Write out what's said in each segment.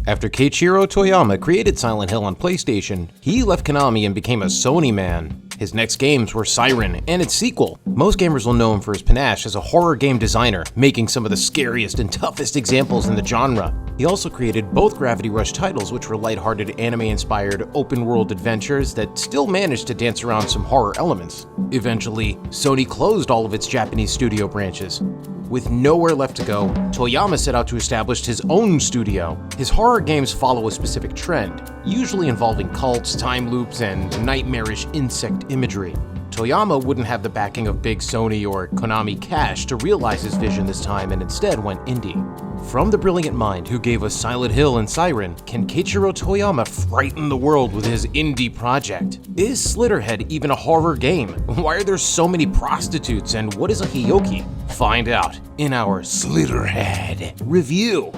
After Keiichiro Toyama created Silent Hill on PlayStation, he left Konami and became a Sony man. His next games were Siren and its sequel. Most gamers will know him for his panache as a horror game designer, making some of the scariest and toughest examples in the genre. He also created both Gravity Rush titles, which were lighthearted anime-inspired open-world adventures that still managed to dance around some horror elements. Eventually, Sony closed all of its Japanese studio branches. With nowhere left to go, Toyama set out to establish his own studio. His horror games follow a specific trend, usually involving cults, time loops, and nightmarish insect imagery. Toyama wouldn't have the backing of big Sony or Konami cash to realize his vision this time and instead went indie. From the brilliant mind who gave us Silent Hill and Siren, can Keiichiro Toyama frighten the world with his indie project? Is Slitterhead even a horror game? Why are there so many prostitutes, and what is a hioki? Find out in our Slitterhead review.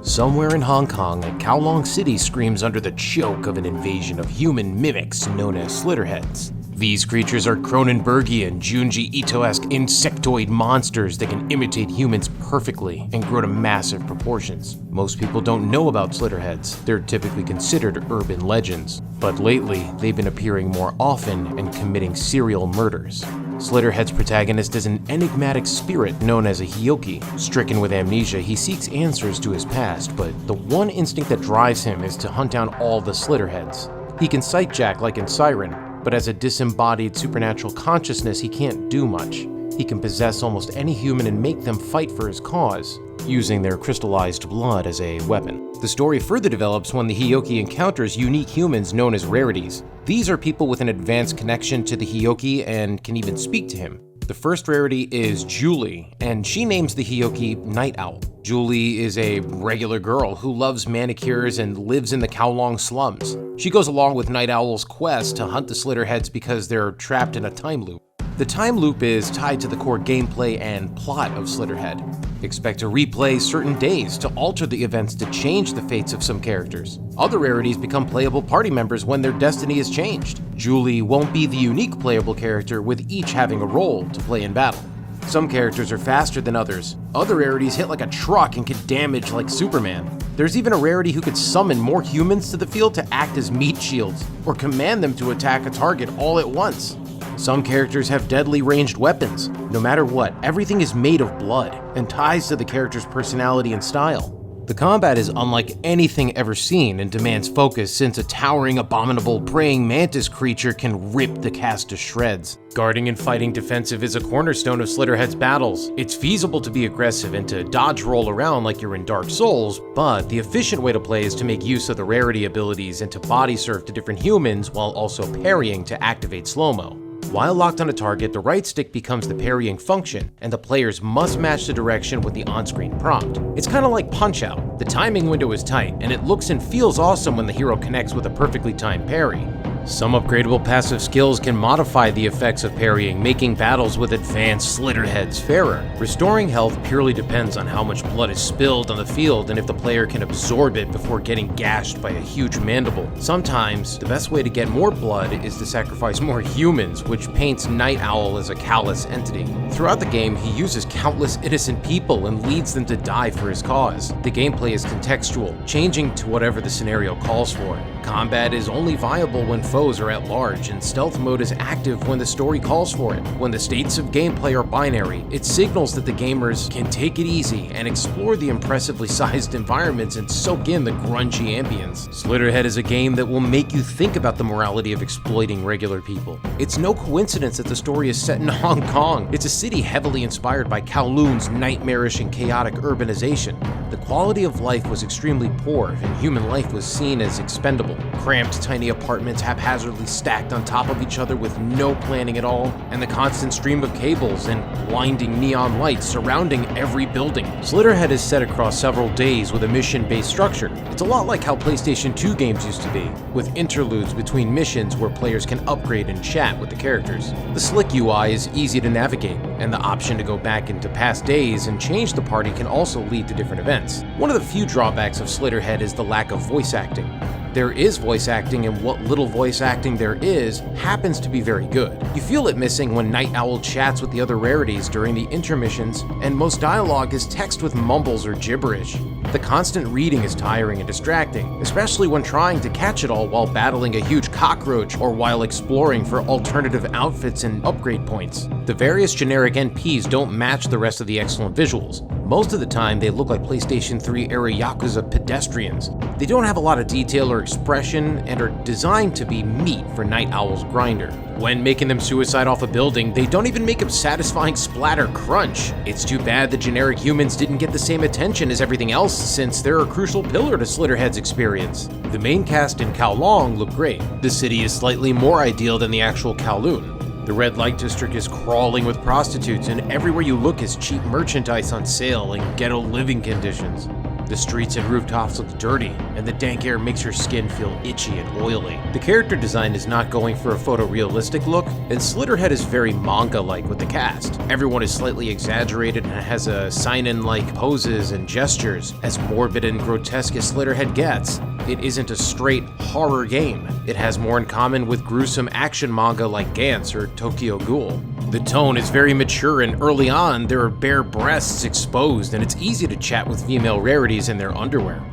Somewhere in Hong Kong, a Kowloon city screams under the choke of an invasion of human mimics known as Slitterheads. These creatures are Cronenbergian, Junji Ito-esque insectoid monsters that can imitate humans perfectly and grow to massive proportions. Most people don't know about Slitterheads. They're typically considered urban legends, but lately they've been appearing more often and committing serial murders. Slitterhead's protagonist is an enigmatic spirit known as a hioki. Stricken with amnesia, he seeks answers to his past, but the one instinct that drives him is to hunt down all the Slitterheads. He can sightjack like in Siren, but as a disembodied supernatural consciousness, he can't do much. He can possess almost any human and make them fight for his cause, using their crystallized blood as a weapon. The story further develops when the hioki encounters unique humans known as rarities. These are people with an advanced connection to the hioki and can even speak to him. The first rarity is Julie, and she names the hioki Night Owl. Julie is a regular girl who loves manicures and lives in the Kowloon slums. She goes along with Night Owl's quest to hunt the Slitterheads because they're trapped in a time loop. The time loop is tied to the core gameplay and plot of Slitterhead. Expect to replay certain days to alter the events to change the fates of some characters. Other rarities become playable party members when their destiny is changed. Julie won't be the unique playable character, with each having a role to play in battle. Some characters are faster than others. Other rarities hit like a truck and can damage like Superman. There's even a rarity who could summon more humans to the field to act as meat shields, or command them to attack a target all at once. Some characters have deadly ranged weapons. No matter what, everything is made of blood and ties to the character's personality and style. The combat is unlike anything ever seen and demands focus, since a towering, abominable, praying mantis creature can rip the cast to shreds. Guarding and fighting defensive is a cornerstone of Slitterhead's battles. It's feasible to be aggressive and to dodge roll around like you're in Dark Souls, but the efficient way to play is to make use of the rarity abilities and to body surf to different humans while also parrying to activate slow-mo. While locked on a target, the right stick becomes the parrying function, and the players must match the direction with the on-screen prompt. It's kind of like Punch-Out! The timing window is tight, and it looks and feels awesome when the hero connects with a perfectly timed parry. Some upgradable passive skills can modify the effects of parrying, making battles with advanced Slitterheads fairer. Restoring health purely depends on how much blood is spilled on the field and if the player can absorb it before getting gashed by a huge mandible. Sometimes, the best way to get more blood is to sacrifice more humans, which paints Night Owl as a callous entity. Throughout the game, he uses countless innocent people and leads them to die for his cause. The gameplay is contextual, changing to whatever the scenario calls for. Combat is only viable when foes are at large, and stealth mode is active when the story calls for it. When the states of gameplay are binary, it signals that the gamers can take it easy and explore the impressively sized environments and soak in the grungy ambience. Slitterhead is a game that will make you think about the morality of exploiting regular people. It's no coincidence that the story is set in Hong Kong. It's a city heavily inspired by Kowloon's nightmarish and chaotic urbanization. The quality of life was extremely poor, and human life was seen as expendable. Cramped, tiny apartments haphazardly stacked on top of each other with no planning at all, and the constant stream of cables and blinding neon lights surrounding every building. Slitterhead is set across several days with a mission-based structure. It's a lot like how PlayStation 2 games used to be, with interludes between missions where players can upgrade and chat with the characters. The slick UI is easy to navigate, and the option to go back into past days and change the party can also lead to different events. One of the few drawbacks of Slitterhead is the lack of voice acting. There is voice acting, and what little voice acting there is happens to be very good. You feel it missing when Night Owl chats with the other rarities during the intermissions, and most dialogue is text with mumbles or gibberish. The constant reading is tiring and distracting, especially when trying to catch it all while battling a huge cockroach or while exploring for alternative outfits and upgrade points. The various generic NPs don't match the rest of the excellent visuals. Most of the time, they look like PlayStation 3 era Yakuza pedestrians. They don't have a lot of detail or expression and are designed to be meat for Night Owl's grinder. When making them suicide off a building, they don't even make a satisfying splatter crunch. It's too bad the generic humans didn't get the same attention as everything else, since they're a crucial pillar to Slitterhead's experience. The main cast in Kowloon look great. The city is slightly more ideal than the actual Kowloon. The red light district is crawling with prostitutes, and everywhere you look is cheap merchandise on sale and ghetto living conditions. The streets and rooftops look dirty, and the dank air makes your skin feel itchy and oily. The character design is not going for a photorealistic look, and Slitterhead is very manga-like with the cast. Everyone is slightly exaggerated and has a seinen-like poses and gestures. As morbid and grotesque as Slitterhead gets, it isn't a straight horror game. It has more in common with gruesome action manga like Gantz or Tokyo Ghoul. The tone is very mature, and early on there are bare breasts exposed, and it's easy to chat with female rarities in their underwear.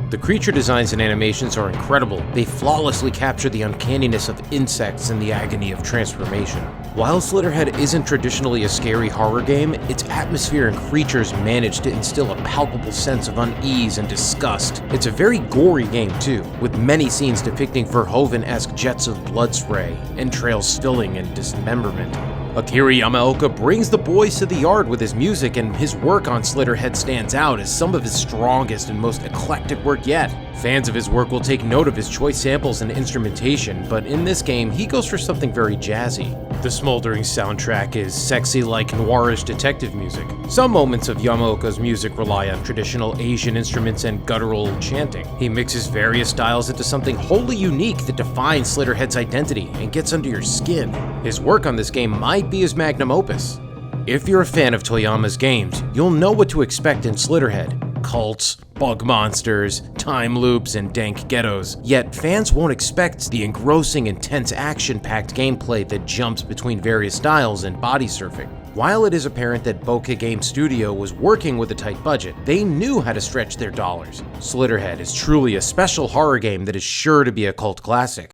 The creature designs and animations are incredible. They flawlessly capture the uncanniness of insects and the agony of transformation. While Slitterhead isn't traditionally a scary horror game, its atmosphere and creatures manage to instill a palpable sense of unease and disgust. It's a very gory game too, with many scenes depicting Verhoeven-esque jets of blood spray, entrails spilling, and dismemberment. Akira Yamaoka brings the boys to the yard with his music, and his work on Slitterhead stands out as some of his strongest and most eclectic work yet. Fans of his work will take note of his choice samples and instrumentation, but in this game he goes for something very jazzy. The smoldering soundtrack is sexy like noirish detective music. Some moments of Yamaoka's music rely on traditional Asian instruments and guttural chanting. He mixes various styles into something wholly unique that defines Slitterhead's identity and gets under your skin. His work on this game might be his magnum opus. If you're a fan of Toyama's games, you'll know what to expect in Slitterhead. Cults, bug monsters, time loops, and dank ghettos. Yet fans won't expect the engrossing, intense, action-packed gameplay that jumps between various styles and body surfing. While it is apparent that Bokeh Game Studio was working with a tight budget, they knew how to stretch their dollars. Slitterhead is truly a special horror game that is sure to be a cult classic.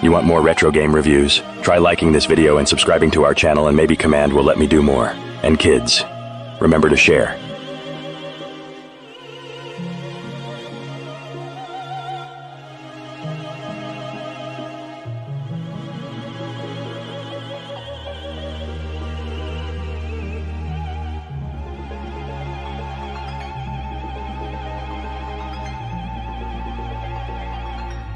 You want more retro game reviews? Try liking this video and subscribing to our channel, and maybe Command will let me do more. And kids, remember to share.